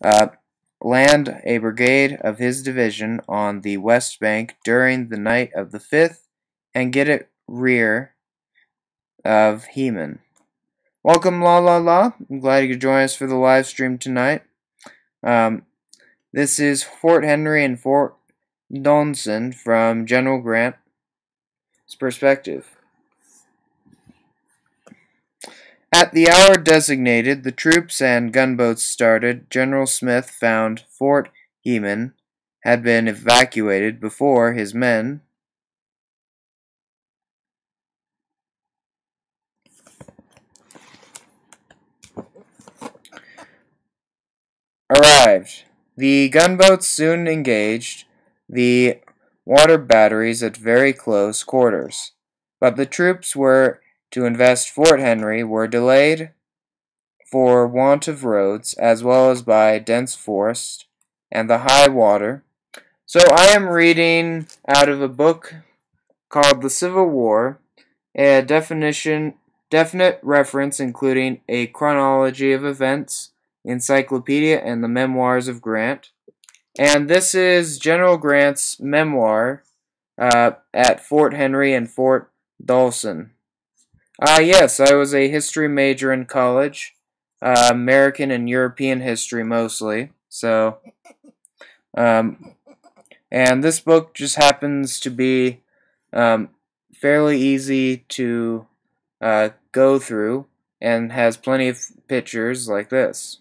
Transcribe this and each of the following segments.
uh, land a brigade of his division on the west bank during the night of the 5th and get it rear of Heman. Welcome, La La La. I'm glad you could join us for the live stream tonight. This is Fort Henry and Fort Dolson from General Grant's perspective. At the hour designated, the troops and gunboats started. General Smith found Fort Heman had been evacuated before his men arrived. The gunboats soon engaged the water batteries at very close quarters, but the troops were to invest Fort Henry were delayed for want of roads, as well as by dense forest and the high water. So I am reading out of a book called The Civil War, a definite reference including a chronology of events, encyclopedia, and the memoirs of Grant. And this is General Grant's memoir at Fort Henry and Fort Dolson. Yes, I was a history major in college, American and European history mostly. So, and this book just happens to be fairly easy to go through and has plenty of pictures like this.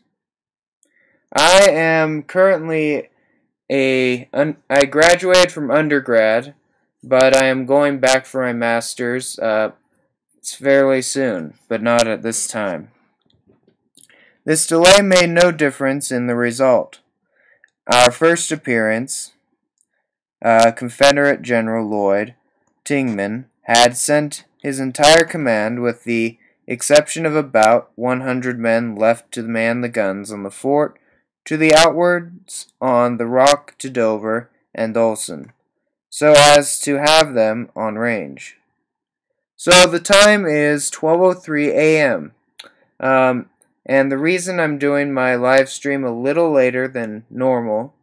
I am currently I graduated from undergrad, but I am going back for my master's fairly soon, but not at this time. This delay made no difference in the result. Our first appearance, Confederate General Lloyd Tingman had sent his entire command, with the exception of about 100 men left to man the guns on the fort, to the outwards on the rock to Dover and Dolson, so as to have them on range. So the time is 12:03 a.m. And the reason I'm doing my live stream a little later than normal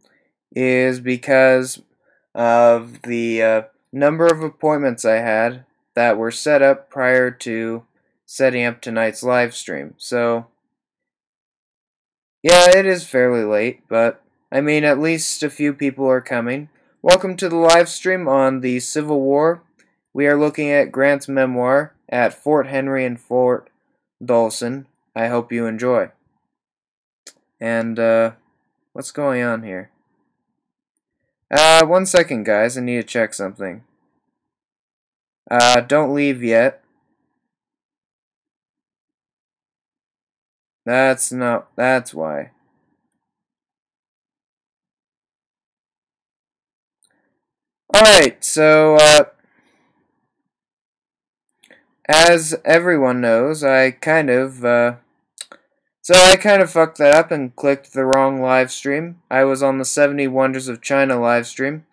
is because of the number of appointments I had that were set up prior to setting up tonight's live stream. So, yeah, it is fairly late, but I mean, at least a few people are coming. Welcome to the live stream on the Civil War. We are looking at Grant's memoir at Fort Henry and Fort Dolson. I hope you enjoy. And, what's going on here? 1 second, guys. I need to check something. Don't leave yet. That's why. Alright, so, as everyone knows, I kind of fucked that up and clicked the wrong live stream. I was on the 70 Wonders of China live stream.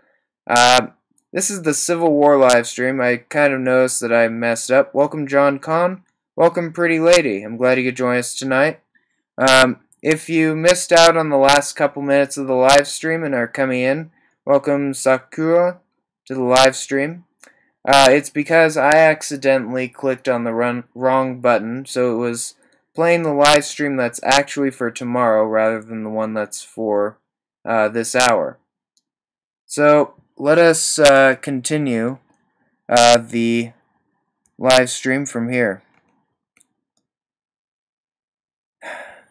This is the Civil War live stream. I kind of noticed that I messed up. Welcome, John Kahn. Welcome, Pretty Lady. I'm glad you could join us tonight. If you missed out on the last couple minutes of the live stream and are coming in, welcome, Sakura, to the live stream. It's because I accidentally clicked on the wrong button, so it was playing the live stream that's actually for tomorrow rather than the one that's for this hour. So let us continue the live stream from here.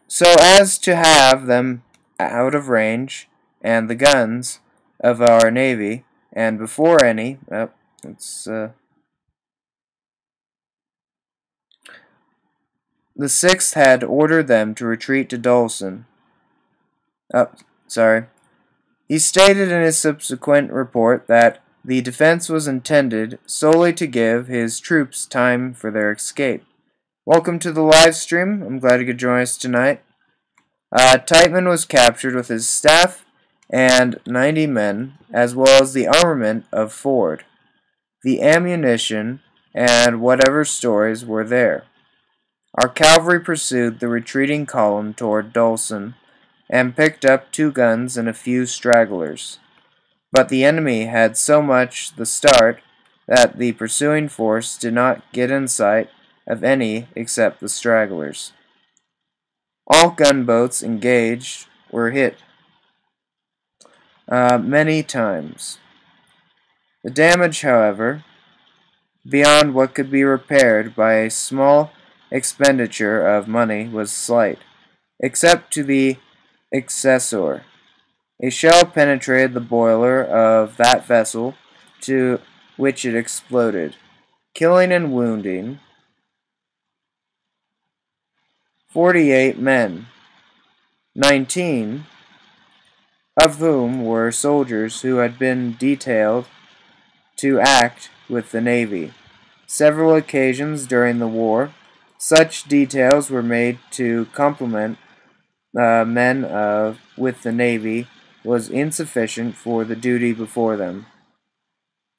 So as to have them out of range and the guns of our Navy, and before any, the 6th had ordered them to retreat to Dolson. He stated in his subsequent report that the defense was intended solely to give his troops time for their escape. Welcome to the live stream. I'm glad you could join us tonight. Titeman was captured with his staff and 90 men, as well as the armament of Ford, the ammunition, and whatever stores were there. Our cavalry pursued the retreating column toward Dolson, and picked up 2 guns and a few stragglers. But the enemy had so much the start that the pursuing force did not get in sight of any except the stragglers. All gunboats engaged were hit many times. The damage, however, beyond what could be repaired by a small expenditure of money, was slight, except to the Excessor. A shell penetrated the boiler of that vessel, to which it exploded, killing and wounding 48 men, 19 of whom were soldiers who had been detailed to act with the Navy. Several occasions during the war, such details were made to complement men with the Navy was insufficient for the duty before them.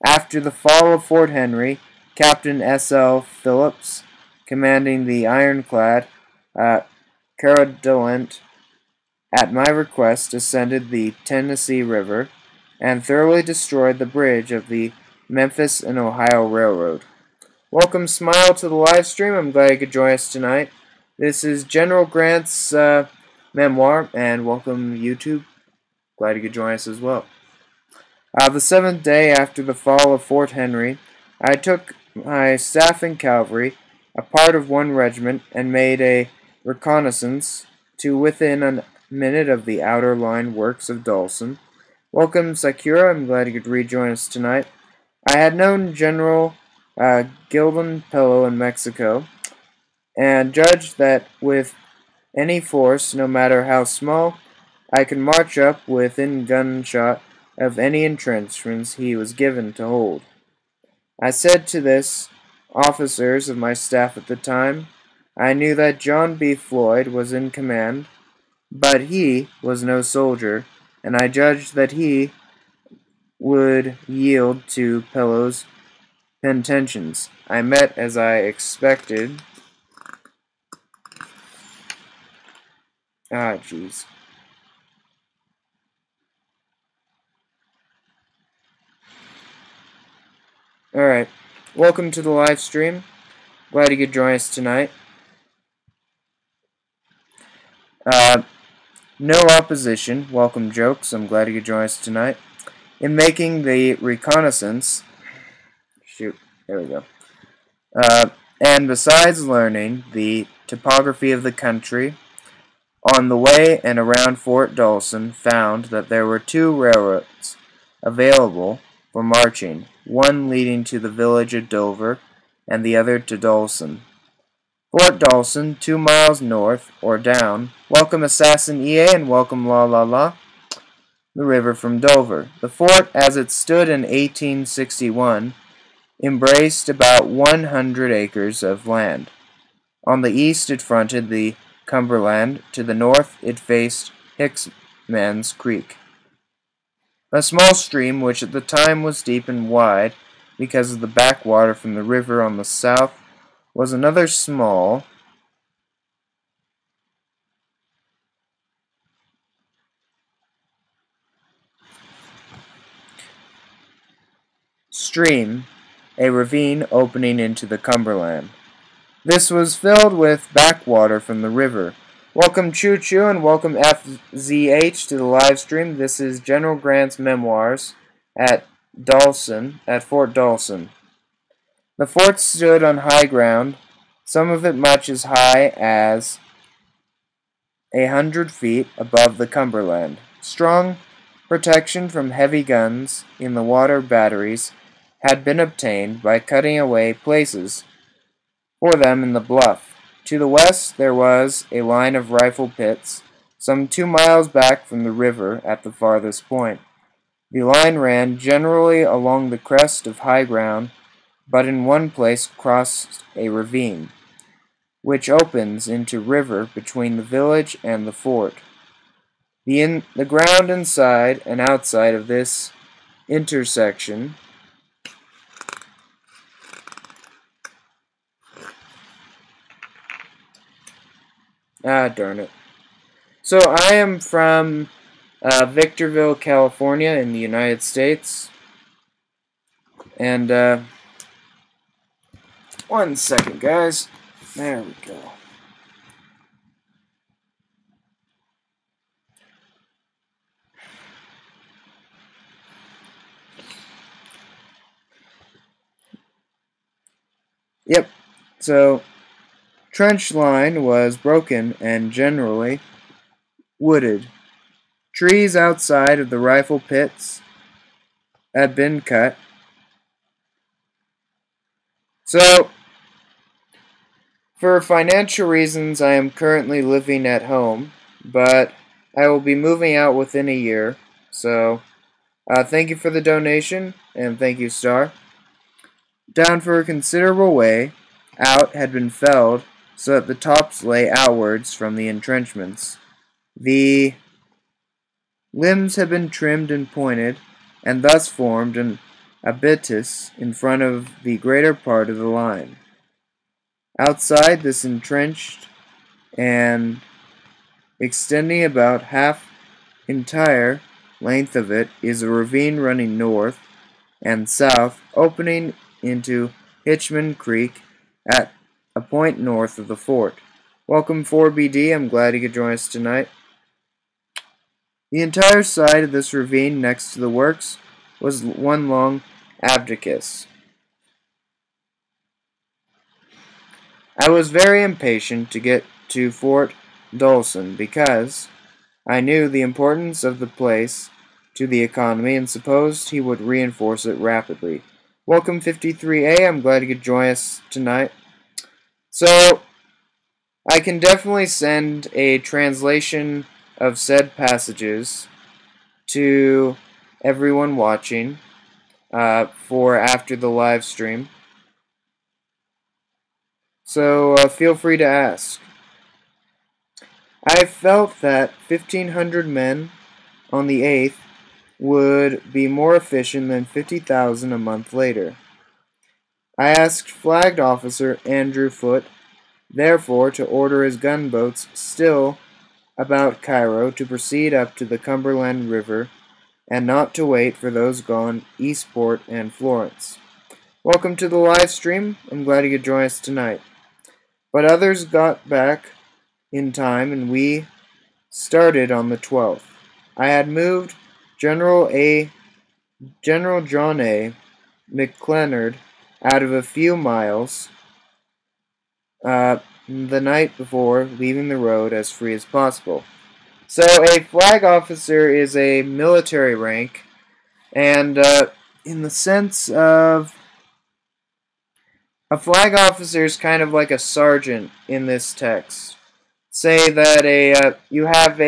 After the fall of Fort Henry, Captain S.L. Phillips, commanding the ironclad Caradolent, at my request ascended the Tennessee River and thoroughly destroyed the bridge of the Memphis and Ohio Railroad. Welcome, Smile, to the live stream. I'm glad you could join us tonight. This is General Grant's memoir, and welcome, YouTube. Glad you could join us as well. The 7th day after the fall of Fort Henry, I took my staff and cavalry, a part of one regiment, and made a reconnaissance to within a minute of the outer line works of Dolson. Welcome, Sakura. I'm glad you could rejoin us tonight. I had known General Gildan Pello in Mexico, and judged that with any force, no matter how small, I could march up within gunshot of any entrenchments he was given to hold. I said to this officers of my staff at the time, I knew that John B. Floyd was in command, but he was no soldier, and I judged that he would yield to Pello's intentions. I met as I expected. Jeez. Alright. Welcome to the live stream. Glad you could join us tonight. No opposition. Welcome, Jokes. I'm glad you could join us tonight. In making the reconnaissance, there we go. And besides learning the topography of the country, on the way and around Fort Dolson, found that there were 2 railroads available for marching, one leading to the village of Dover and the other to Dolson. Fort Dolson, 2 miles north or down. Welcome, Assassin EA, and welcome, La La La. The river from Dover. The fort, as it stood in 1861, embraced about 100 acres of land. On the east it fronted the Cumberland. To the north it faced Hicksman's Creek, a small stream which at the time was deep and wide because of the backwater from the river. On the south was another small stream, a ravine opening into the Cumberland. This was filled with backwater from the river. Welcome, Choo Choo, and welcome, FZH, to the live stream. This is General Grant's memoirs at Fort Dolson. The fort stood on high ground, some of it much as high as 100 feet above the Cumberland. Strong protection from heavy guns in the water batteries had been obtained by cutting away places for them in the bluff. To the west there was a line of rifle pits, some 2 miles back from the river at the farthest point. The line ran generally along the crest of high ground, but in one place crossed a ravine, which opens into river between the village and the fort. The ground inside and outside of this intersection darn it. So I am from Victorville, California in the United States. And, one second, guys. There we go. Yep. So, trench line was broken and generally wooded. Trees outside of the rifle pits had been cut. So, for financial reasons, I am currently living at home, but I will be moving out within a year. So, thank you for the donation, and thank you, Star. Down for a considerable way, out had been felled so that the tops lay outwards from the entrenchments. The limbs had been trimmed and pointed, and thus formed an abatis in front of the greater part of the line. Outside this entrenched and extending about half entire length of it is a ravine running north and south, opening into Hitchman Creek at a point north of the fort. Welcome 4BD, I'm glad you could join us tonight. The entire side of this ravine next to the works was one long abdicus. I was very impatient to get to Fort Dolson because I knew the importance of the place to the economy and supposed he would reinforce it rapidly. Welcome 53A, I'm glad you could join us tonight. So, I can definitely send a translation of said passages to everyone watching for after the live stream. So, feel free to ask. I felt that 1,500 men on the 8th would be more efficient than 50,000 a month later. I asked Flag Officer Andrew Foote, therefore, to order his gunboats still about Cairo to proceed up to the Cumberland River and not to wait for those gone Eastport and Florence. Welcome to the live stream. I'm glad you could join us tonight. But others got back in time and we started on the 12th. I had moved General John A. McClernand out of a few miles the night before, leaving the road as free as possible. So a flag officer is a military rank, and in the sense of a flag officer is kind of like a sergeant in this text. Say that you have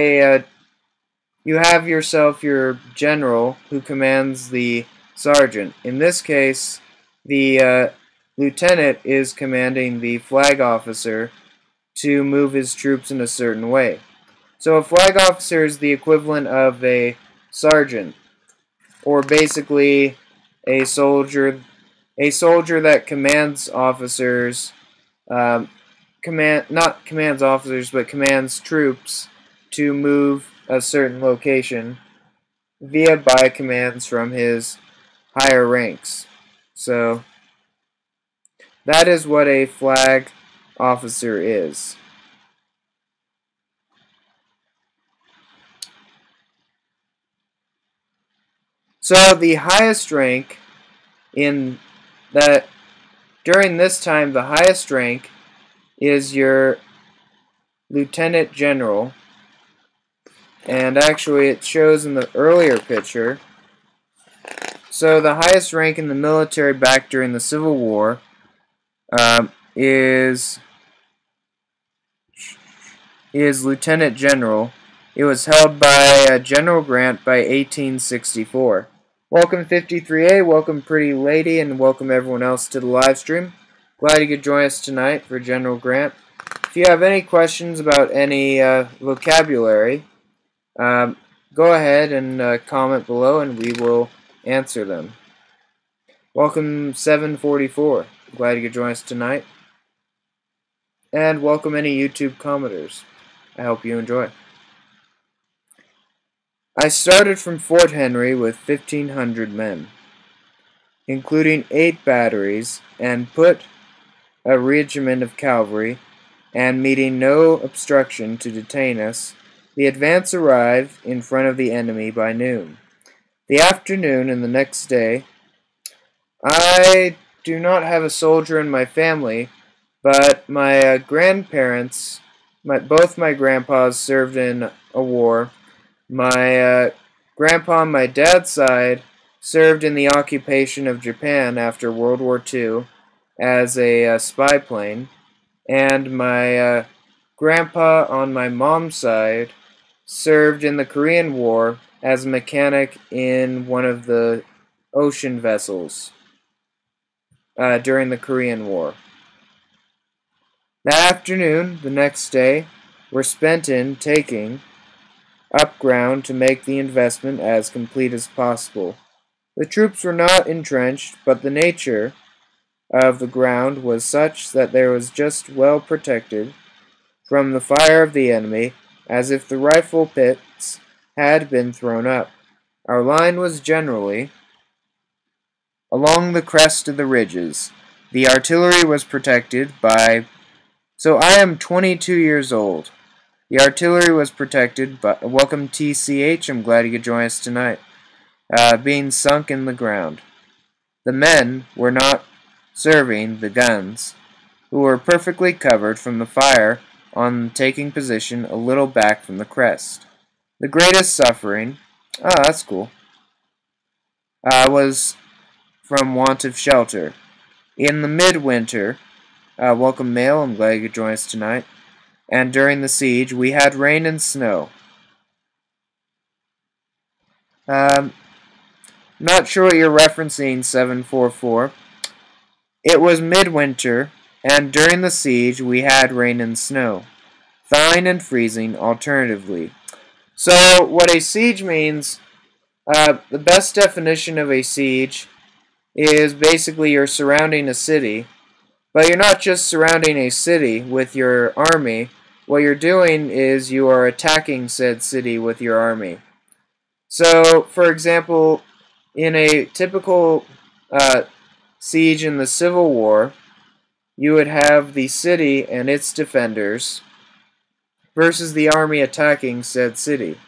yourself your general who commands the sergeant. In this case, the lieutenant is commanding the flag officer to move his troops in a certain way. So a flag officer is the equivalent of a sergeant, or basically a soldier that commands officers, not commands officers, but commands troops to move a certain location by commands from his higher ranks. So that is what a flag officer is. So the highest rank in that during this time, the highest rank is your lieutenant general, and actually it shows in the earlier picture. So the highest rank in the military back during the Civil War is lieutenant general. It was held by General Grant by 1864. Welcome 53A, welcome Pretty Lady, and welcome everyone else to the live stream. Glad you could join us tonight for General Grant. If you have any questions about any vocabulary, go ahead and comment below and we will answer them. Welcome 744. Glad you could join us tonight. And welcome any YouTube commenters. I hope you enjoy. I started from Fort Henry with 1,500 men, including 8 batteries, and put a regiment of cavalry, and meeting no obstruction to detain us, the advance arrived in front of the enemy by noon. The afternoon and the next day, I do not have a soldier in my family, but my grandparents, both my grandpas served in a war. My grandpa on my dad's side served in the occupation of Japan after World War II as a spy plane, and my grandpa on my mom's side served in the Korean War as a mechanic in one of the ocean vessels during the Korean War. That afternoon, the next day, were spent in taking up ground to make the investment as complete as possible. The troops were not entrenched, but the nature of the ground was such that there was just well protected from the fire of the enemy, as if the rifle pits had been thrown up. Our line was generally along the crest of the ridges. The artillery was protected by... So I am 22 years old. The artillery was protected by... Welcome TCH, I'm glad you could join us tonight. Being sunk in the ground. The men were not serving the guns, who were perfectly covered from the fire on taking position a little back from the crest. The greatest suffering, that's cool, was from want of shelter. In the midwinter, welcome Mail, I'm glad you could join us tonight, and during the siege we had rain and snow. Not sure what you're referencing, 744. It was midwinter, and during the siege we had rain and snow, thawing and freezing alternatively. So what a siege means, the best definition of a siege is basically you're surrounding a city, but you're not just surrounding a city with your army. What you're doing is you are attacking said city with your army. So, for example, in a typical siege in the Civil War, you would have the city and its defenders versus the army attacking said city.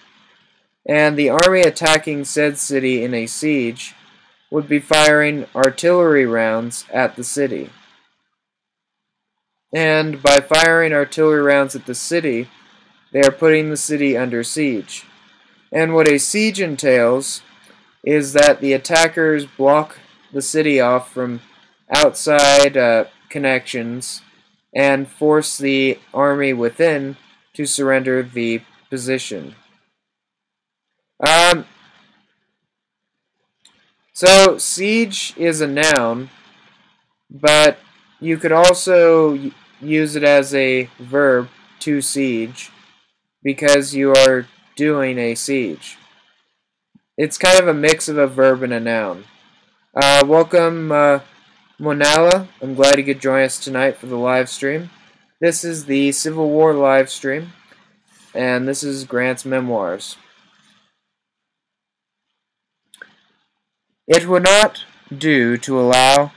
And the army attacking said city in a siege would be firing artillery rounds at the city. And by firing artillery rounds at the city, they are putting the city under siege. And what a siege entails is that the attackers block the city off from outside connections and force the army within to surrender the position. So siege is a noun, but you could also use it as a verb, to siege, because you are doing a siege. It's kind of a mix of a verb and a noun. Welcome, Monala. I'm glad you could join us tonight for the live stream. This is the Civil War live stream, and this is Grant's Memoirs. It would not do to allow...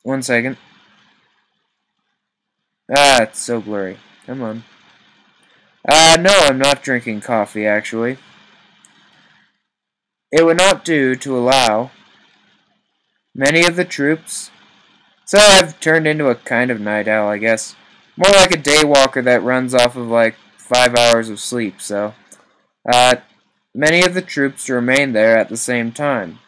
One second. It's so blurry. Come on. No, I'm not drinking coffee, actually. It would not do to allow many of the troops... So I've turned into a kind of night owl, I guess. More like a day walker that runs off of like 5 hours of sleep, so... many of the troops to remain there at the same time.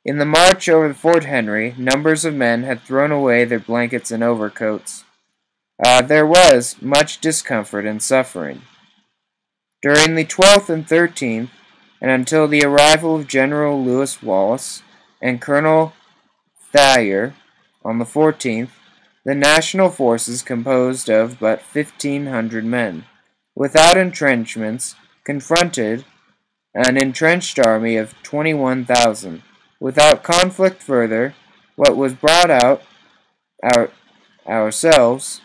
In the march over Fort Henry, numbers of men had thrown away their blankets and overcoats. There was much discomfort and suffering. During the 12th and 13th, and until the arrival of General Lewis Wallace and Colonel Thayer on the 14th, the national forces composed of but 1,500 men, without entrenchments, confronted an entrenched army of 21,000. Without conflict further, what was brought out ourselves,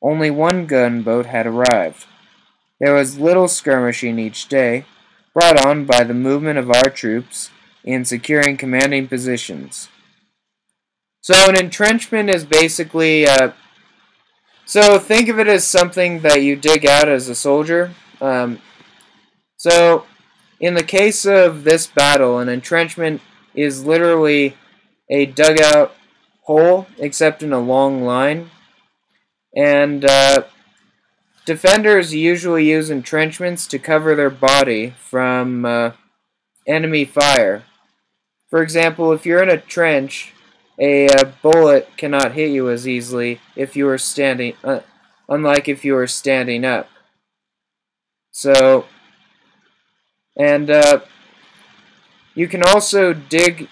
only one gunboat had arrived. There was little skirmishing each day, brought on by the movement of our troops in securing commanding positions. So an entrenchment is basically, so think of it as something that you dig out as a soldier. So in the case of this battle, an entrenchment is literally a dugout hole, except in a long line. And defenders usually use entrenchments to cover their body from enemy fire. For example, if you're in a trench, a bullet cannot hit you as easily if you are standing, unlike if you are standing up. So, and you can also dig.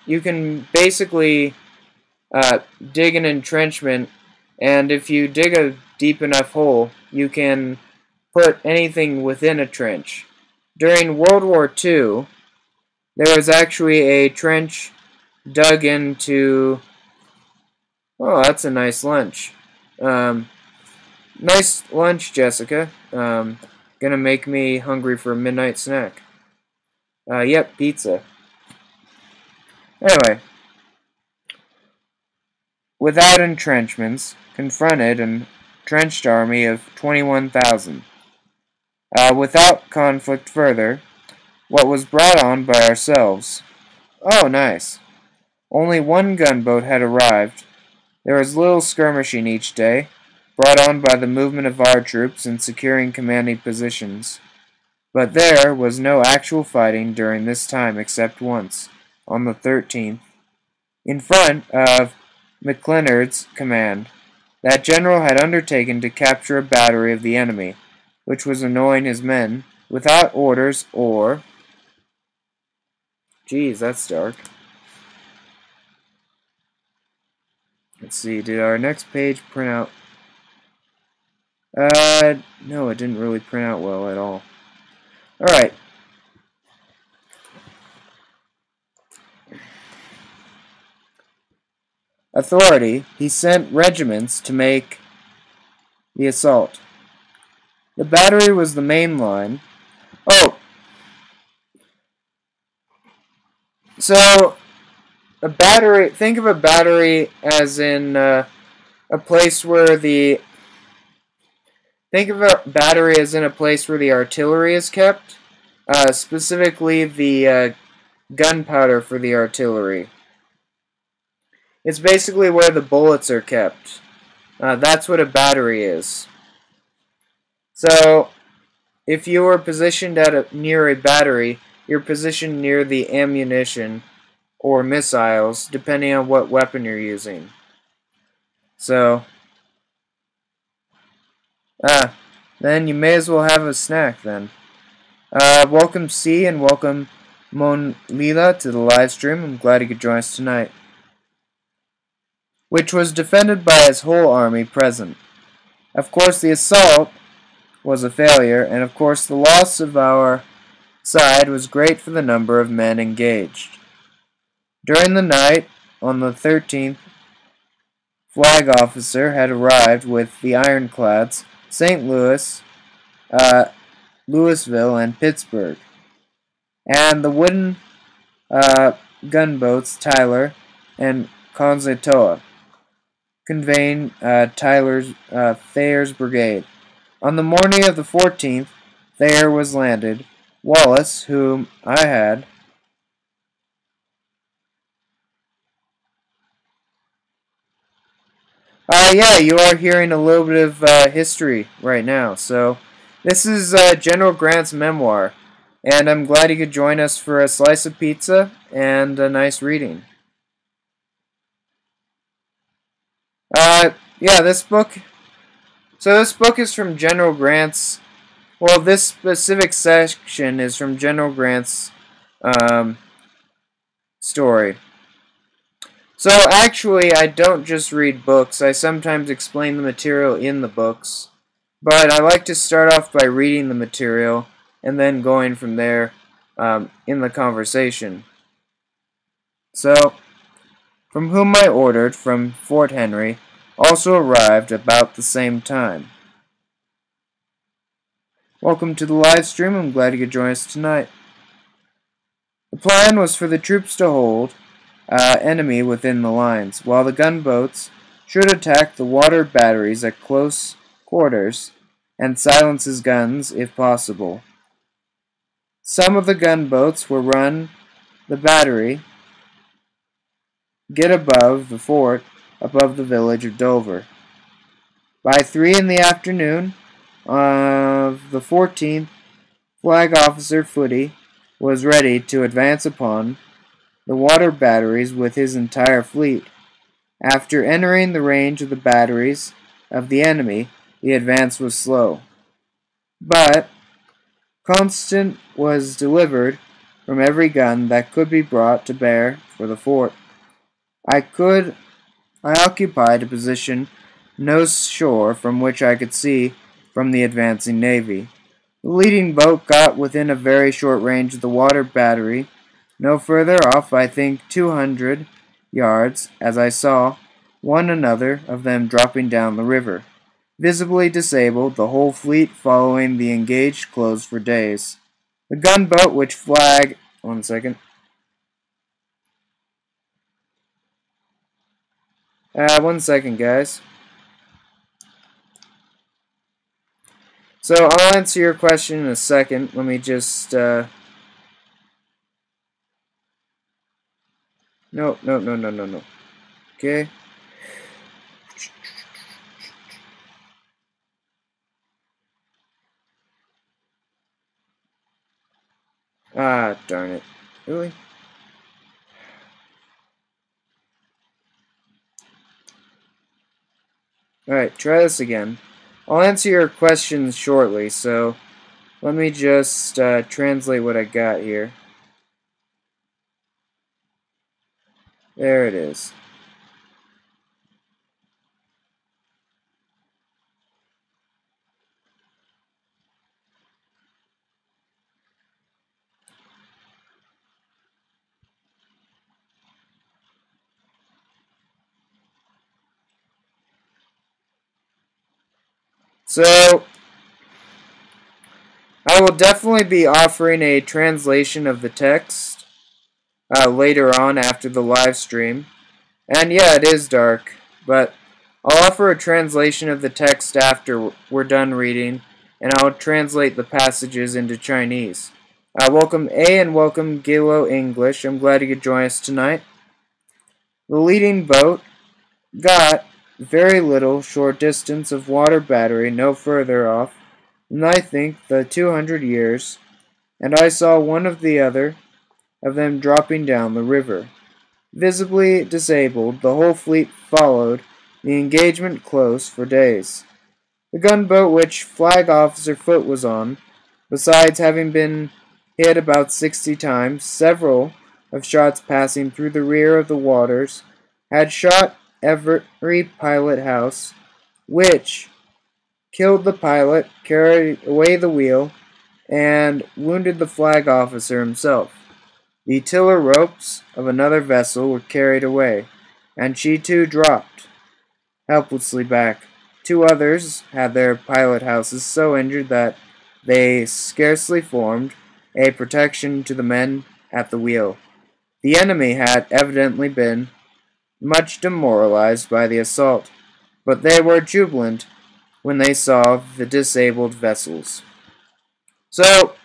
You can basically dig an entrenchment, and if you dig a deep enough hole, you can put anything within a trench. During World War II, there was actually a trench dug into. Oh, that's a nice lunch. Nice lunch, Jessica. Gonna make me hungry for a midnight snack. Yep, pizza. Anyway, without entrenchments, confronted an entrenched army of 21,000. Without conflict further, what was brought on by ourselves. Oh, nice. Only one gunboat had arrived. There was little skirmishing each day, brought on by the movement of our troops in securing commanding positions. But there was no actual fighting during this time except once, on the 13th, in front of McClernand's command. That general had undertaken to capture a battery of the enemy, which was annoying his men, without orders or... Geez, that's dark. Let's see, did our next page print out? No, it didn't really print out well at all. Alright. Authority, he sent regiments to make the assault. The battery was the main line. Oh! So, a battery, think of a battery as in a place where the... Think of a battery as in a place where the artillery is kept. Specifically the gunpowder for the artillery. It's basically where the bullets are kept. That's what a battery is. So, if you are positioned at near a battery, you're positioned near the ammunition or missiles, depending on what weapon you're using. So, then you may as well have a snack then. Welcome C and welcome Mon Lila to the live stream. I'm glad you could join us tonight. Which was defended by his whole army present. Of course, the assault was a failure, and of course the loss of our side was great for the number of men engaged. During the night, on the 13th, flag officer had arrived with the ironclads, St. Louis, Louisville, and Pittsburgh, and the wooden gunboats Tyler and Conzatoa, conveying Thayer's brigade. On the morning of the 14th, Thayer was landed. Wallace, whom I had, yeah, you are hearing a little bit of history right now. So, this is General Grant's memoir, and I'm glad you could join us for a slice of pizza and a nice reading. Yeah, this book. So this book is from General Grant's. Well, this specific section is from General Grant's story. So actually, I don't just read books. I sometimes explain the material in the books. But I like to start off by reading the material and then going from there in the conversation. So, from whom I ordered from Fort Henry, also arrived about the same time. Welcome to the live stream. I'm glad you could join us tonight. The plan was for the troops to hold enemy within the lines, while the gunboats should attack the water batteries at close quarters and silence his guns if possible. Some of the gunboats were run the battery, get above the fort, above the village of Dover. By 3 in the afternoon of the 14th, Flag Officer Footy was ready to advance upon the water batteries with his entire fleet. After entering the range of the batteries of the enemy, the advance was slow, but constant was delivered from every gun that could be brought to bear for the fort. I occupied a position no shore from which I could see from the advancing navy. The leading boat got within a very short range of the water battery, no further off, I think 200 yards, as I saw one another of them dropping down the river. Visibly disabled, the whole fleet following the engaged closed for days. The gunboat which Flag... One second, guys. So I'll answer your question in a second. Let me just... No. Okay. Ah, darn it. Really? Alright, try this again. I'll answer your questions shortly, so let me just translate what I got here. There it is. So, I will definitely be offering a translation of the text later on after the live stream. And yeah, it is dark, but I'll offer a translation of the text after we're done reading, and I'll translate the passages into Chinese. Welcome A and welcome Gilo English. I'm glad you could join us tonight. The leading boat got very little short distance of water battery, no further off than I think the 200 years, and I saw one of the other of them dropping down the river. Visibly disabled, the whole fleet followed the engagement close for days. The gunboat which Flag Officer Foote was on, besides having been hit about 60 times, several of shots passing through the rear of the waters, had shot every pilot house, which killed the pilot, carried away the wheel, and wounded the flag officer himself. The tiller ropes of another vessel were carried away, and she too dropped helplessly back. 2 others had their pilot houses so injured that they scarcely formed a protection to the men at the wheel. The enemy had evidently been much demoralized by the assault, but they were jubilant when they saw the disabled vessels. So,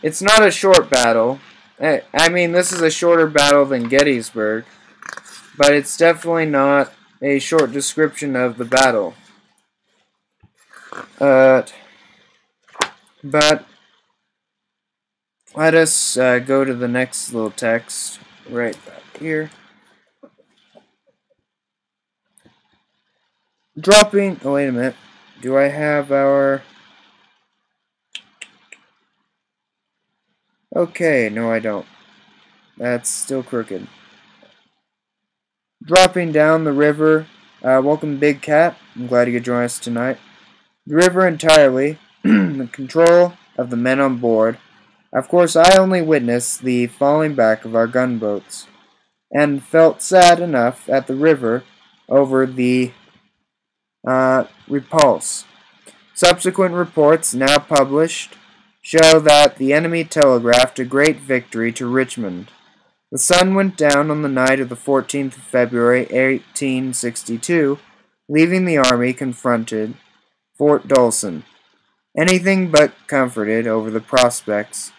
it's not a short battle. I mean, this is a shorter battle than Gettysburg, but it's definitely not a short description of the battle. But let us go to the next little text right back here. Dropping... Oh, wait a minute. Do I have our... Okay, no I don't. That's still crooked. Dropping down the river. Welcome, Big Cat. I'm glad you could join us tonight. The river entirely. The control of the men on board. Of course, I only witnessed the falling back of our gunboats, and felt sad enough at the river over the repulse. Subsequent reports, now published, show that the enemy telegraphed a great victory to Richmond. The sun went down on the night of the 14th of February, 1862, leaving the army confronted Fort Dolson, anything but comforted over the prospects.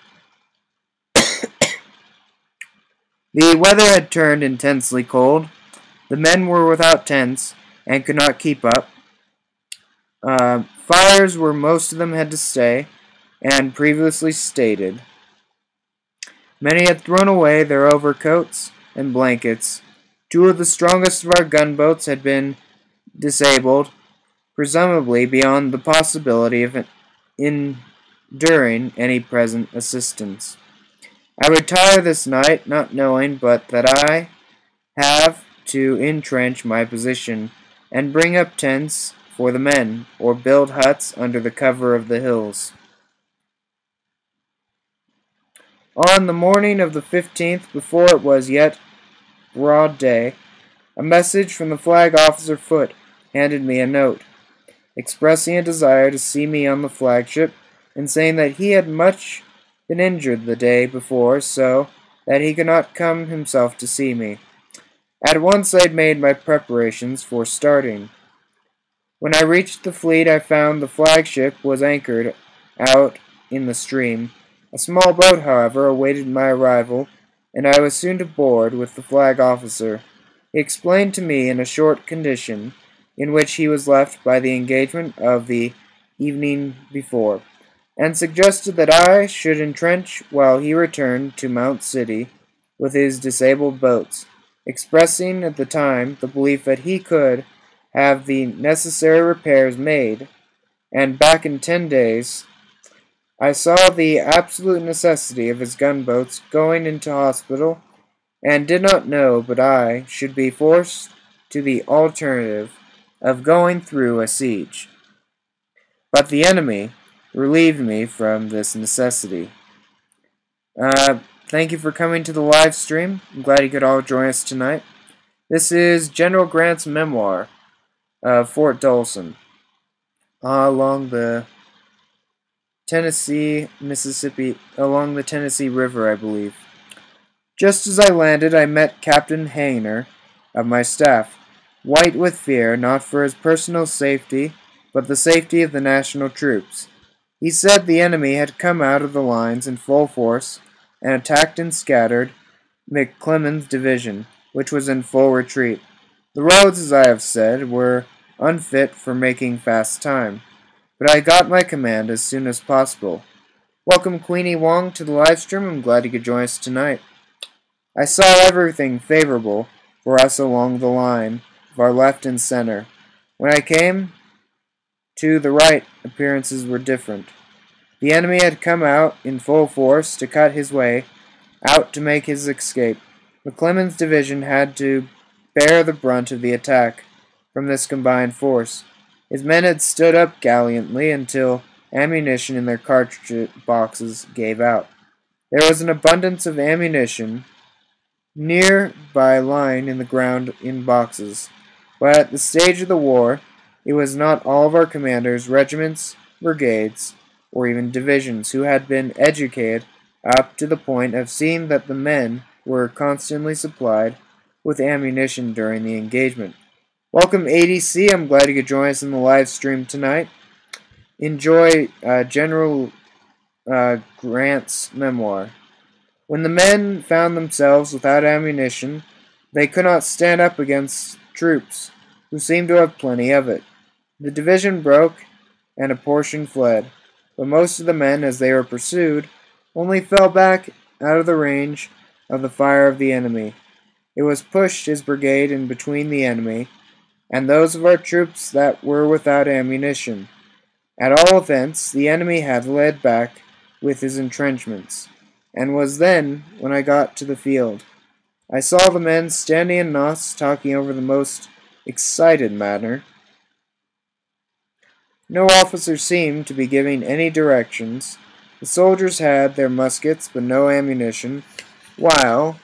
The weather had turned intensely cold. The men were without tents and could not keep up. Fires where most of them had to stay, and previously stated. Many had thrown away their overcoats and blankets. Two of the strongest of our gunboats had been disabled, presumably beyond the possibility of enduring any present assistance. I retire this night, not knowing but that I have to entrench my position and bring up tents for the men, or build huts under the cover of the hills. On the morning of the 15th, before it was yet broad day, a message from the flag officer Foote handed me a note, expressing a desire to see me on the flagship, and saying that he had much been injured the day before, so that he could not come himself to see me. At once I had made my preparations for starting. When I reached the fleet, I found the flagship was anchored out in the stream. A small boat, however, awaited my arrival, and I was soon to board with the flag officer. He explained to me in a short condition in which he was left by the engagement of the evening before, and suggested that I should entrench while he returned to Mount City with his disabled boats, expressing at the time the belief that he could have the necessary repairs made, and back in 10 days. I saw the absolute necessity of his gunboats going into hospital, and did not know but I should be forced to the alternative of going through a siege. But the enemy relieved me from this necessity. Thank you for coming to the live stream. I'm glad you could all join us tonight. This is General Grant's memoir of Fort Dolson along the Tennessee River, I believe. Just as I landed, I met Captain Hayner of my staff, white with fear, not for his personal safety, but the safety of the national troops. He said the enemy had come out of the lines in full force and attacked and scattered McClellan's division, which was in full retreat. The roads, as I have said, were unfit for making fast time, but I got my command as soon as possible. Welcome, Queenie Wong, to the live stream. I'm glad you could join us tonight. I saw everything favorable for us along the line of our left and center. When I came to the right, appearances were different. The enemy had come out in full force to cut his way out to make his escape. McClellan's division had to bear the brunt of the attack from this combined force. His men had stood up gallantly until ammunition in their cartridge boxes gave out. There was an abundance of ammunition nearby lying in the ground in boxes, but at the stage of the war, it was not all of our commanders, regiments, brigades, or even divisions who had been educated up to the point of seeing that the men were constantly supplied with ammunition during the engagement. Welcome, ADC. I'm glad you could join us in the live stream tonight. Enjoy General Grant's memoir. When the men found themselves without ammunition, they could not stand up against troops, who seemed to have plenty of it. The division broke, and a portion fled, but most of the men, as they were pursued, only fell back out of the range of the fire of the enemy. It was pushed his brigade in between the enemy and those of our troops that were without ammunition. At all events, the enemy had led back with his entrenchments, and was then when I got to the field. I saw the men standing in knots talking over the most excited manner. No officer seemed to be giving any directions. The soldiers had their muskets but no ammunition, while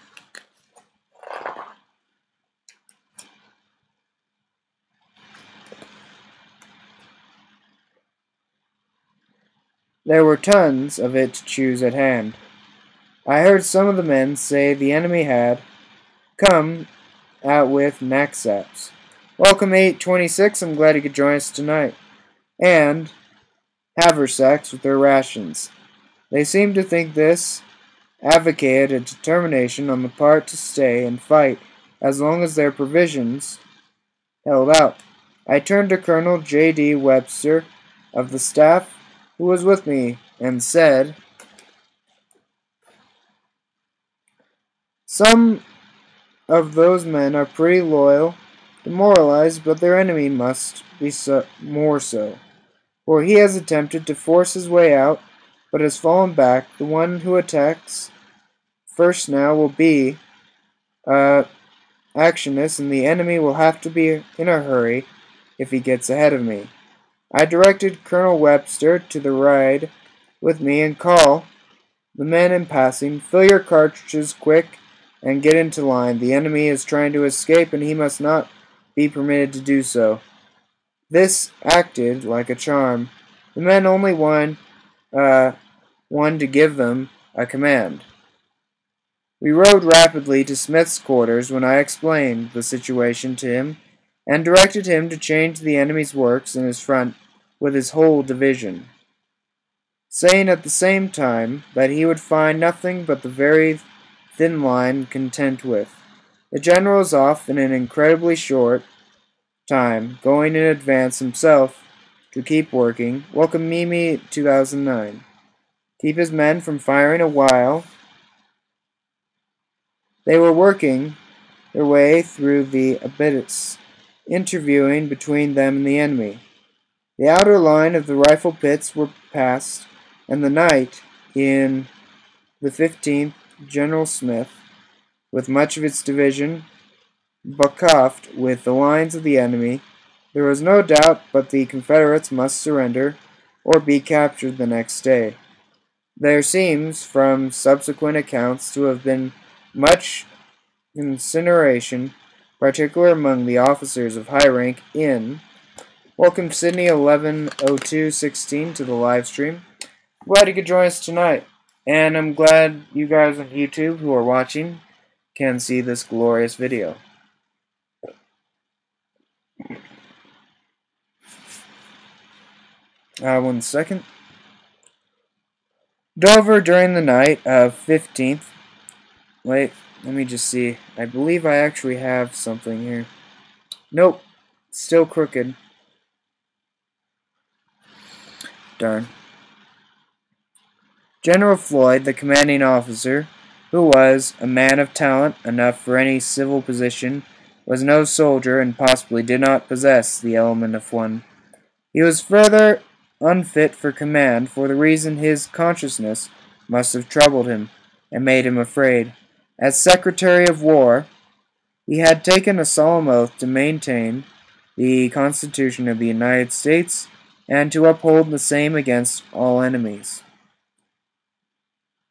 There were tons of it to choose at hand. I heard some of the men say the enemy had come out with knapsacks. Welcome 826, I'm glad you could join us tonight. And haversacks with their rations. They seemed to think this advocated a determination on the part to stay and fight as long as their provisions held out. I turned to Colonel J.D. Webster of the staff who was with me and said, "Some of those men are pretty loyal, demoralized, but their enemy must be more so, for he has attempted to force his way out, but has fallen back. The one who attacks first now will be actionist, and the enemy will have to be in a hurry if he gets ahead of me." I directed Colonel Webster to the ride with me and call the men in passing, "Fill your cartridges quick and get into line. The enemy is trying to escape, and he must not be permitted to do so." This acted like a charm. The men only wanted one to give them a command. We rode rapidly to Smith's quarters when I explained the situation to him and directed him to change the enemy's works in his front with his whole division, saying at the same time that he would find nothing but the very thin line content with. The general is off in an incredibly short time, going in advance himself to keep working. Welcome Mimi 2009. Keep his men from firing a while they were working their way through the abyss, interviewing between them and the enemy. The outer line of the rifle pits were passed, and the night in the 15th General Smith, with much of its division, bucked with the lines of the enemy. There was no doubt but the Confederates must surrender or be captured the next day. There seems, from subsequent accounts, to have been much consideration, particularly among the officers of high rank in. Welcome Sydney 110216 to the live stream. Glad you could join us tonight, and I'm glad you guys on YouTube who are watching can see this glorious video. One second. Dover during the night of 15th. Wait, let me just see. I believe I actually have something here. Nope, still crooked. Darn. General Floyd, the commanding officer, who was a man of talent enough for any civil position, was no soldier and possibly did not possess the element of one. He was further unfit for command for the reason his consciousness must have troubled him and made him afraid. As Secretary of War, he had taken a solemn oath to maintain the Constitution of the United States and to uphold the same against all enemies.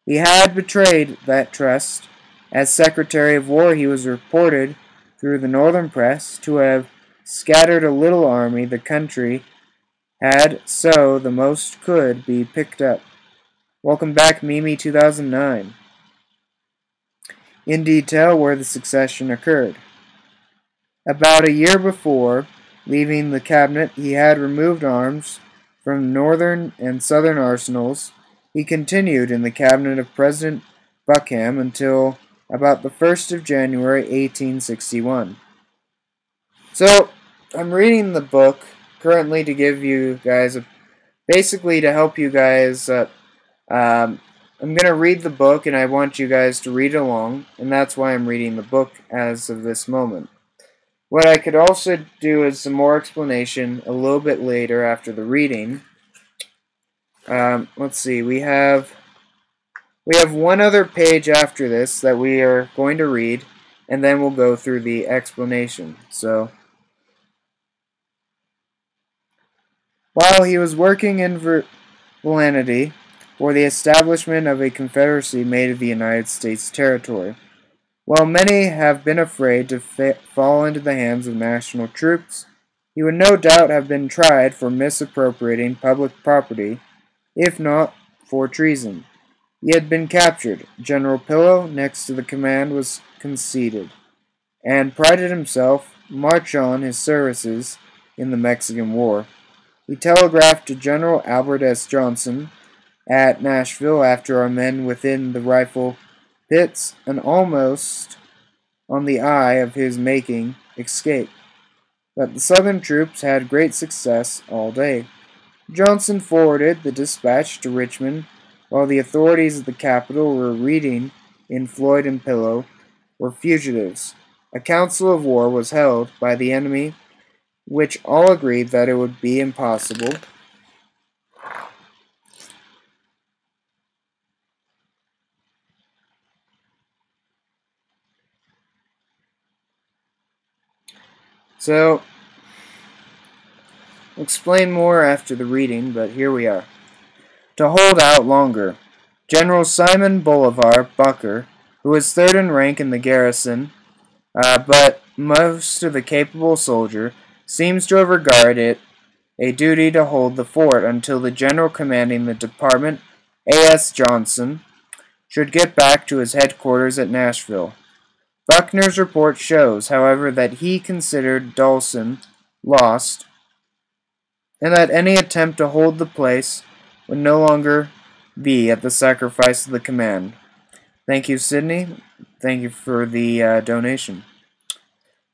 He had betrayed that trust. As Secretary of War, he was reported through the northern press to have scattered a little army the country had, so the most could be picked up. Welcome back, Mimi 2009. In detail where the succession occurred. About a year before leaving the cabinet, he had removed arms from northern and southern arsenals. He continued in the cabinet of President Buckingham until about the 1st of January 1861. So, I'm reading the book currently to give you guys basically to help you guys. I'm going to read the book and I want you guys to read along, and that's why I'm reading the book as of this moment. What I could also do is some more explanation a little bit later after the reading. Let's see, we have one other page after this that we are going to read, and then we'll go through the explanation. So, while he was working in Validity for the establishment of a confederacy made of the United States territory, while many have been afraid to fall into the hands of national troops, he would no doubt have been tried for misappropriating public property if not for treason. He had been captured. General Pillow, next to the command, was conceded, and prided himself march on his services in the Mexican War. He telegraphed to General Albert S. Johnson at Nashville after our men within the rifle pits and almost on the eye of his making escape, that the Southern troops had great success all day. Johnson forwarded the dispatch to Richmond while the authorities of the capital were reading in Floyd and Pillow were fugitives. A council of war was held by the enemy, which all agreed that it would be impossible so I'll explain more after the reading, but here we are. To hold out longer. General Simon Bolivar Bucker, who was third in rank in the garrison, but most of the capable soldier, seems to have regarded it a duty to hold the fort until the general commanding the department, A.S. Johnson, should get back to his headquarters at Nashville. Buckner's report shows, however, that he considered Dolson lost, and that any attempt to hold the place would no longer be at the sacrifice of the command. Thank you, Sidney. Thank you for the donation.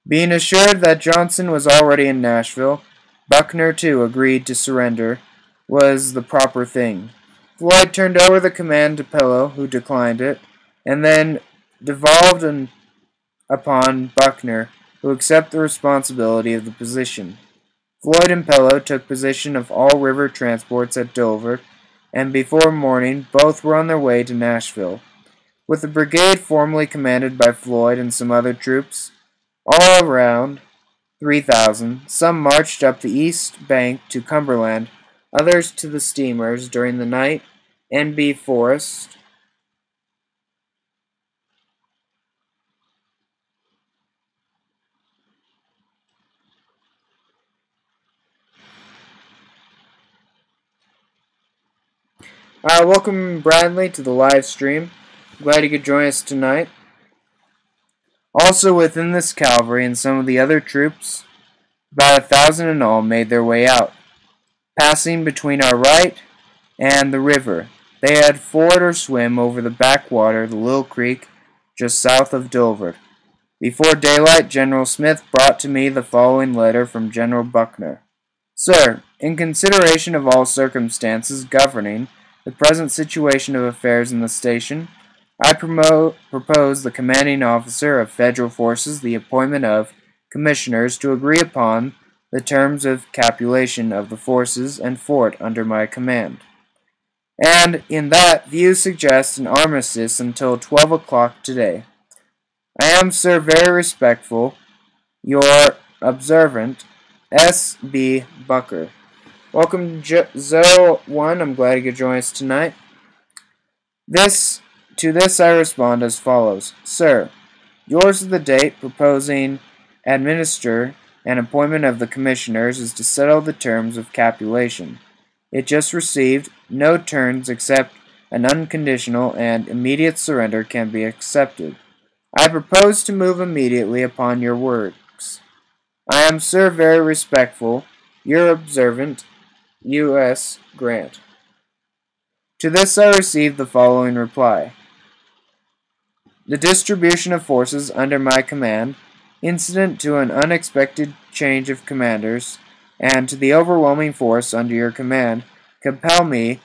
Being assured that Johnson was already in Nashville, Buckner, too, agreed to surrender was the proper thing. Floyd turned over the command to Pillow, who declined it, and then devolved upon Buckner, who accepted the responsibility of the position. Floyd and Pillow took possession of all river transports at Dover, and before morning both were on their way to Nashville. With the brigade formerly commanded by Floyd and some other troops, all around 3,000, some marched up the east bank to Cumberland, others to the steamers during the night. N.B. Forrest, welcome Bradley to the live stream. Glad you could join us tonight. Also within this cavalry and some of the other troops, about 1,000 in all, made their way out, passing between our right and the river. They had ford or swim over the backwater of the Little Creek just south of Dover. Before daylight, General Smith brought to me the following letter from General Buckner. Sir, in consideration of all circumstances governing the present situation of affairs in the station, I propose the commanding officer of federal forces the appointment of commissioners to agree upon the terms of capitulation of the forces and fort under my command. And in that view suggest an armistice until 12 o'clock today. I am, sir, very respectful, your observant, S. B. Bucker. Welcome, Zo1. I'm glad you could join us tonight. To this I respond as follows. Sir, yours is the date proposing administer an appointment of the commissioners is to settle the terms of capitulation. It just received no terms except an unconditional and immediate surrender can be accepted. I propose to move immediately upon your works. I am, sir, very respectful, your observant, U.S. Grant. To this I received the following reply. The distribution of forces under my command, incident to an unexpected change of commanders, and to the overwhelming force under your command, compel me,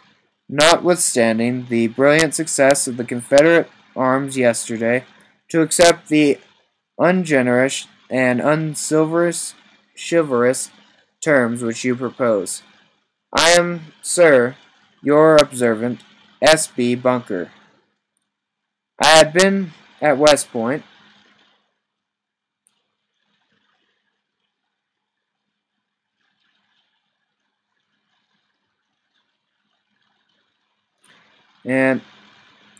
notwithstanding the brilliant success of the Confederate arms yesterday, to accept the ungenerous and chivalrous terms which you propose. I am, sir, your observant, S. B. Bunker. I had been at West Point, and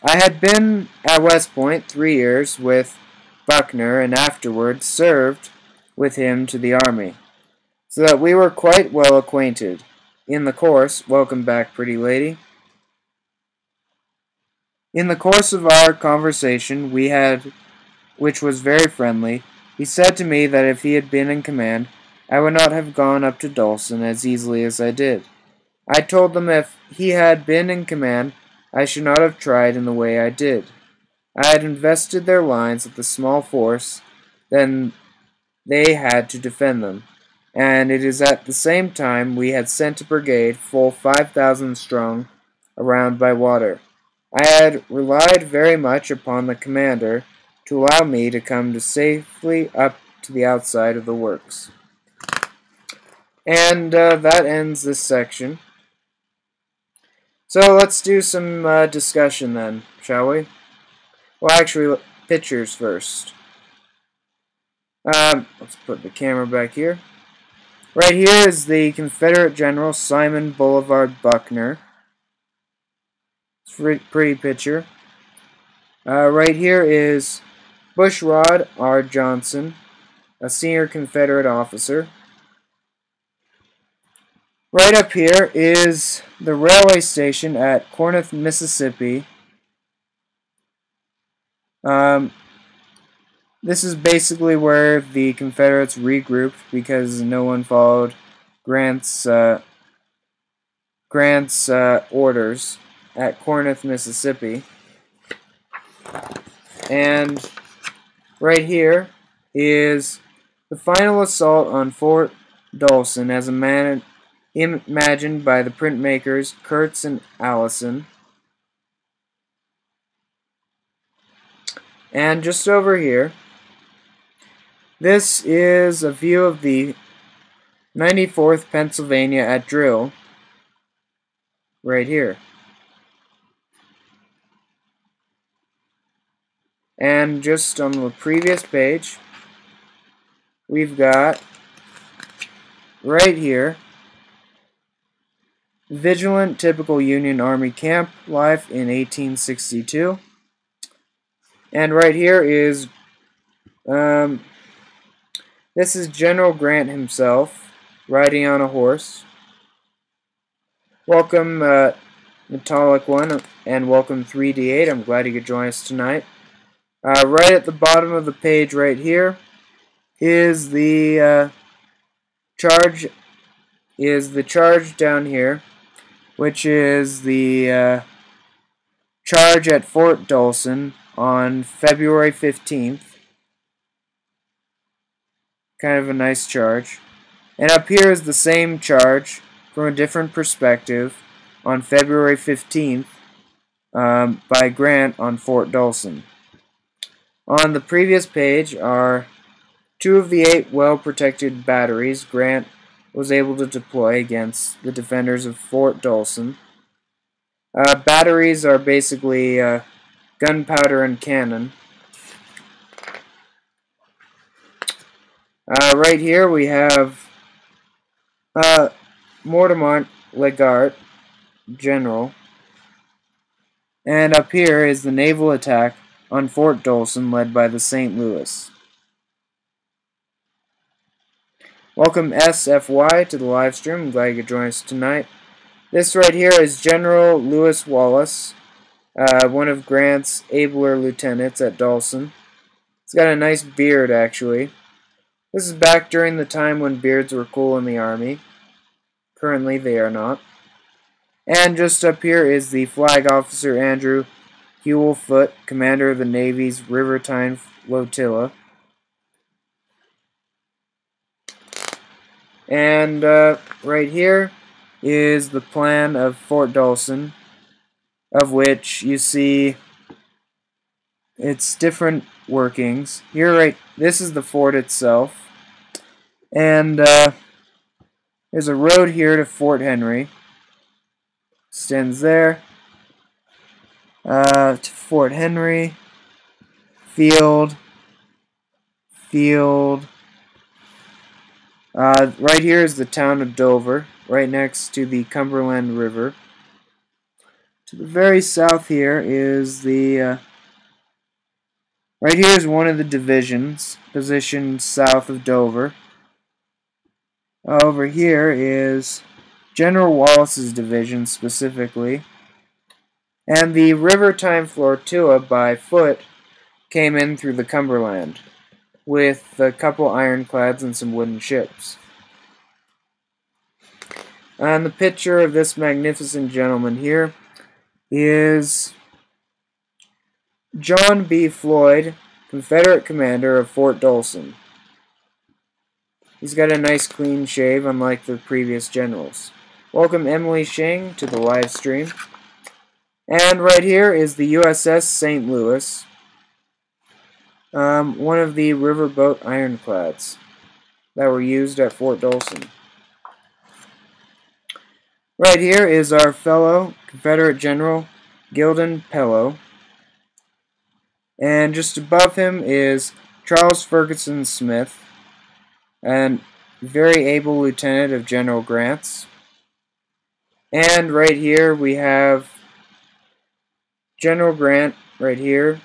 I had been at West Point 3 years with Buckner and afterwards served with him to the army, so that we were quite well acquainted. In the course, welcome back, pretty lady, In the course of our conversation which was very friendly, he said to me that if he had been in command, I would not have gone up to Dolson as easily as I did. I told them if he had been in command, I should not have tried in the way I did. I had invested their lines with a small force, then they had to defend them, and it is at the same time we had sent a brigade full 5,000 strong around by water. I had relied very much upon the commander to allow me to come safely up to the outside of the works. And that ends this section. So let's do some discussion then, shall we? Well, actually, pictures first. Let's put the camera back here. Right here is the Confederate General Simon Boulevard Buckner. It's a pretty picture. Right here is Bushrod R. Johnson, a senior Confederate officer. Right up here is the railway station at Corinth, Mississippi. This is basically where the Confederates regrouped because no one followed Grant's orders at Corinth, Mississippi. And right here is the final assault on Fort Dolson as imagined by the printmakers Kurtz and Allison. And just over here, this is a view of the 94th Pennsylvania at drill, right here. And just on the previous page, we've got, right here, Vigilant Typical Union Army Camp Life in 1862. And right here is, this is General Grant himself, riding on a horse. Welcome, Metallic One, and welcome 3D8. I'm glad you could join us tonight. Right at the bottom of the page right here is the charge down here, which is the charge at Fort Dolson on February 15th. Kind of a nice charge. And up here is the same charge from a different perspective on February 15th by Grant on Fort Dolson. On the previous page are 2 of the 8 well-protected batteries Grant was able to deploy against the defenders of Fort Dolson. Batteries are basically gunpowder and cannon. Right here we have Mortemont Legart, General. And up here is the naval attack on Fort Dolson led by the St. Louis. Welcome SFY to the live stream. I'm glad you could join us tonight. This right here is General Lewis Wallace, one of Grant's abler lieutenants at Dolson. He's got a nice beard, actually. This is back during the time when beards were cool in the Army. Currently, they are not. And just up here is the Flag Officer Andrew Hewell Foote, commander of the Navy's Riverine Flotilla. And right here is the plan of Fort Dolson, of which you see its different workings. Here, this is the fort itself. And there's a road here to Fort Henry. Extends there. To Fort Henry. Field. Right here is the town of Dover, right next to the Cumberland River. To the very south here is the... right here is one of the divisions, positioned south of Dover. Over here is General Wallace's division, specifically. And the rivertime flotilla by foot came in through the Cumberland, with a couple ironclads and some wooden ships. And the picture of this magnificent gentleman here is John B. Floyd, Confederate commander of Fort Dolson. He's got a nice clean shave, unlike the previous generals. Welcome Emily Shing to the live stream. And right here is the USS St. Louis, one of the riverboat ironclads that were used at Fort Dolson. Right here is our fellow Confederate General Gildon Pellow. And just above him is Charles Ferguson Smith, and very able lieutenant of General Grant's. And right here we have General Grant right here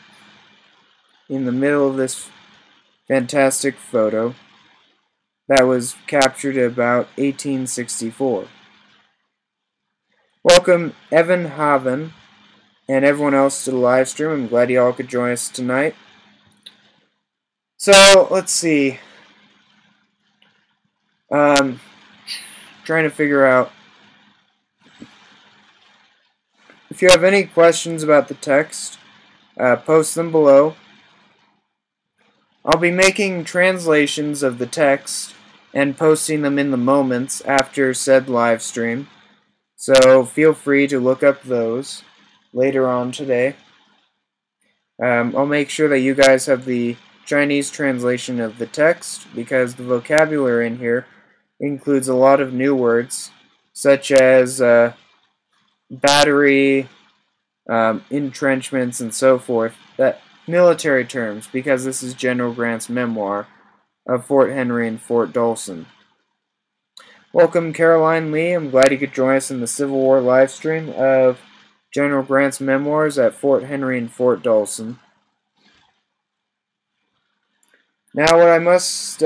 in the middle of this fantastic photo that was captured about 1864. Welcome Evan Haven and everyone else to the live stream. I'm glad you all could join us tonight. So, let's see. Trying to figure out. If you have any questions about the text, post them below. I'll be making translations of the text and posting them in the moments after said live stream. So feel free to look up those later on today. I'll make sure that you guys have the Chinese translation of the text, because the vocabulary in here includes a lot of new words, such as battery, entrenchments, and so forth, that military terms, because this is General Grant's memoir of Fort Henry and Fort Dolson. Welcome Caroline Lee. I'm glad you could join us in the Civil War live stream of General Grant's memoirs at Fort Henry and Fort Dolson. Now, what I must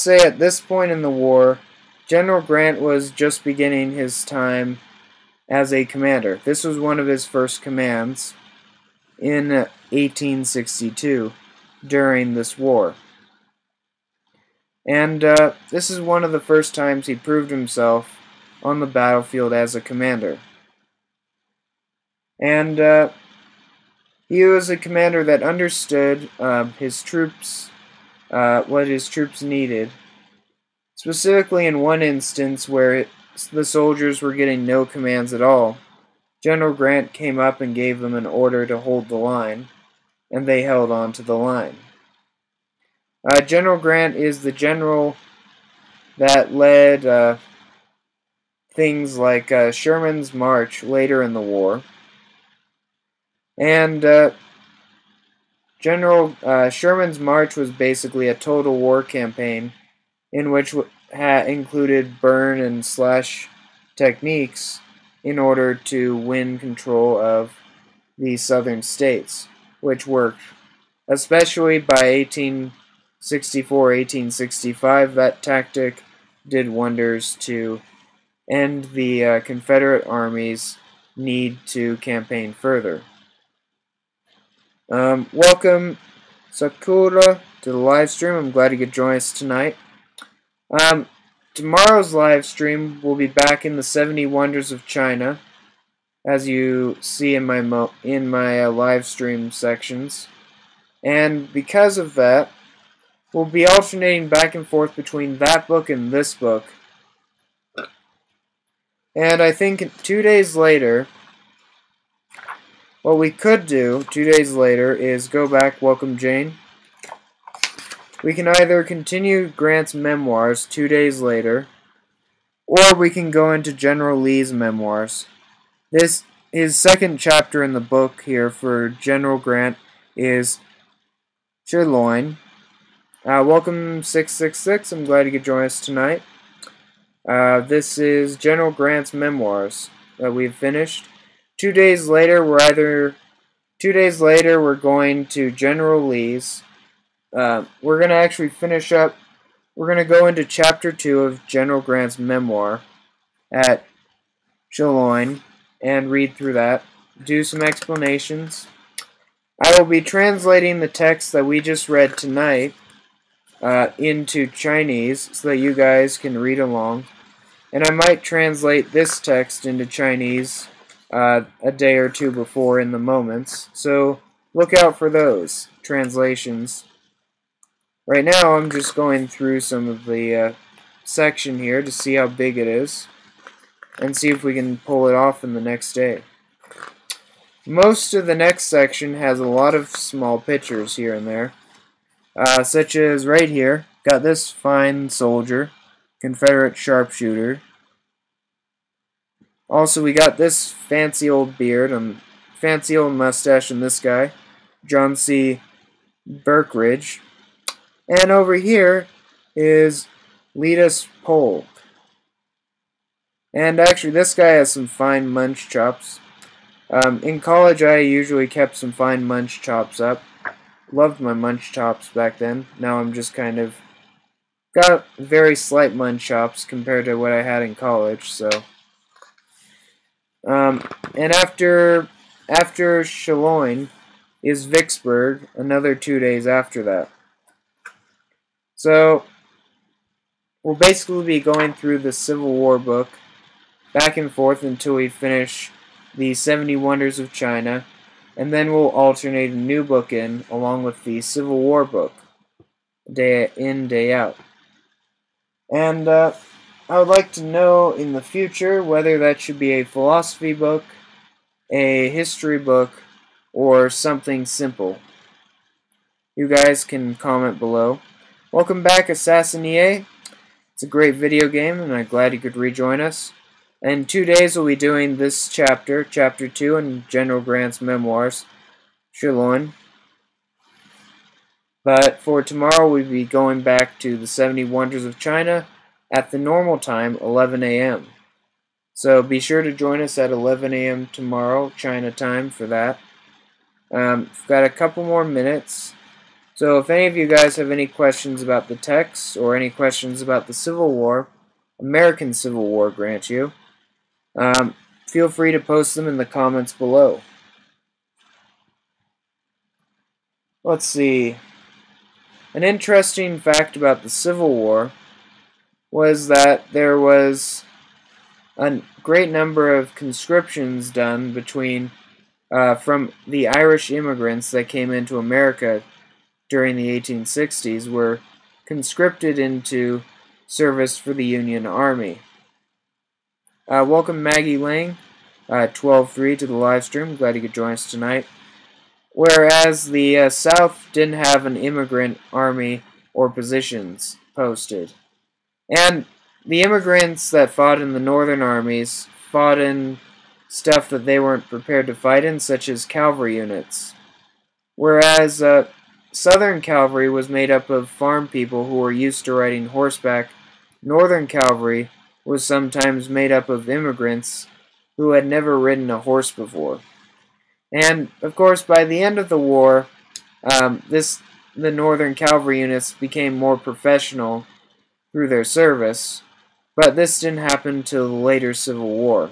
say at this point in the war, General Grant was just beginning his time as a commander. This was one of his first commands in 1862 during this war. And this is one of the first times he proved himself on the battlefield as a commander. And he was a commander that understood his troops, what his troops needed. Specifically in one instance where the soldiers were getting no commands at all, General Grant came up and gave them an order to hold the line, and they held on to the line. General Grant is the general that led things like Sherman's March later in the war. And General Sherman's March was basically a total war campaign in which included burn and slash techniques in order to win control of the southern states, which worked. Especially by 1864, 1865, that tactic did wonders to end the Confederate Army's need to campaign further. Welcome Sakura to the live stream. I'm glad you could join us tonight. Tomorrow's live stream will be back in the 70 Wonders of China, as you see in my live stream sections. And because of that, we'll be alternating back and forth between that book and this book. And I think 2 days later, what we could do 2 days later is go back, welcome Jane. We can either continue Grant's memoirs 2 days later, or we can go into General Lee's memoirs. His second chapter in the book here for General Grant is Sirloin. Welcome 666. I'm glad you could join us tonight. This is General Grant's memoirs that we've finished. 2 days later, we're going to General Lee's. We're going to actually finish up. We're going to go into Chapter 2 of General Grant's memoir at Sirloin. and read through that, do some explanations. I will be translating the text that we just read tonight into Chinese so that you guys can read along. And I might translate this text into Chinese a day or two before in the moments. So look out for those translations. Right now I'm just going through some of the section here to see how big it is and see if we can pull it off in the next day. Most of the next section has a lot of small pictures here and there, such as right here, got this fine soldier, Confederate sharpshooter. Also, we got this fancy old beard and fancy old mustache in this guy, John C. Berkridge. And over here is Letus Pole. And actually, this guy has some fine munch chops. In college, I usually kept some fine munch chops up. Loved my munch chops back then. Now I'm just kind of got very slight munch chops compared to what I had in college. So, and after Chiloin is Vicksburg. Another 2 days after that. So we'll basically be going through the Civil War book back and forth until we finish the 70 Wonders of China, and then we'll alternate a new book in along with the Civil War book, day in, day out. And I would like to know in the future whether that should be a philosophy book, a history book, or something simple. You guys can comment below. Welcome back, Assassin EA. It's a great video game, and I'm glad you could rejoin us. In 2 days, we'll be doing this chapter, Chapter 2, in General Grant's Memoirs, Chiloin. But for tomorrow, we'll be going back to the 70 Wonders of China at the normal time, 11 a.m. So be sure to join us at 11 a.m. tomorrow, China time, for that. We've got a couple more minutes. So if any of you guys have any questions about the text or any questions about the Civil War, American Civil War, grant you, feel free to post them in the comments below. Let's see. An interesting fact about the Civil War was that there was a great number of conscriptions done between from the Irish immigrants that came into America during the 1860s were conscripted into service for the Union Army. Welcome Maggie Lang, 12-3 to the live stream. Glad you could join us tonight. Whereas the South didn't have an immigrant army or positions posted. And the immigrants that fought in the northern armies fought in stuff that they weren't prepared to fight in, such as cavalry units. Whereas Southern cavalry was made up of farm people who were used to riding horseback. Northern cavalry was sometimes made up of immigrants who had never ridden a horse before. And, of course, by the end of the war, the Northern cavalry units became more professional through their service, but this didn't happen till the later Civil War.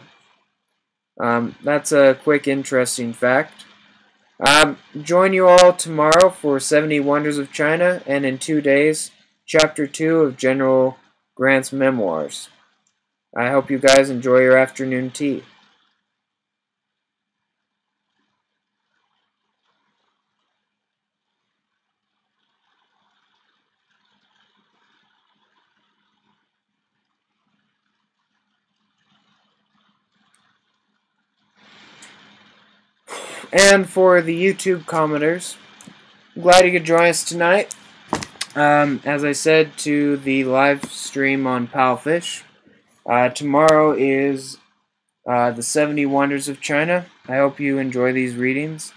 That's a quick, interesting fact. Join you all tomorrow for 70 Wonders of China, and in 2 days, Chapter 2 of General Grant's Memoirs. I hope you guys enjoy your afternoon tea. And for the YouTube commenters, I'm glad you could join us tonight. As I said to the live stream on Palfish, tomorrow is the 70 Wonders of China. I hope you enjoy these readings.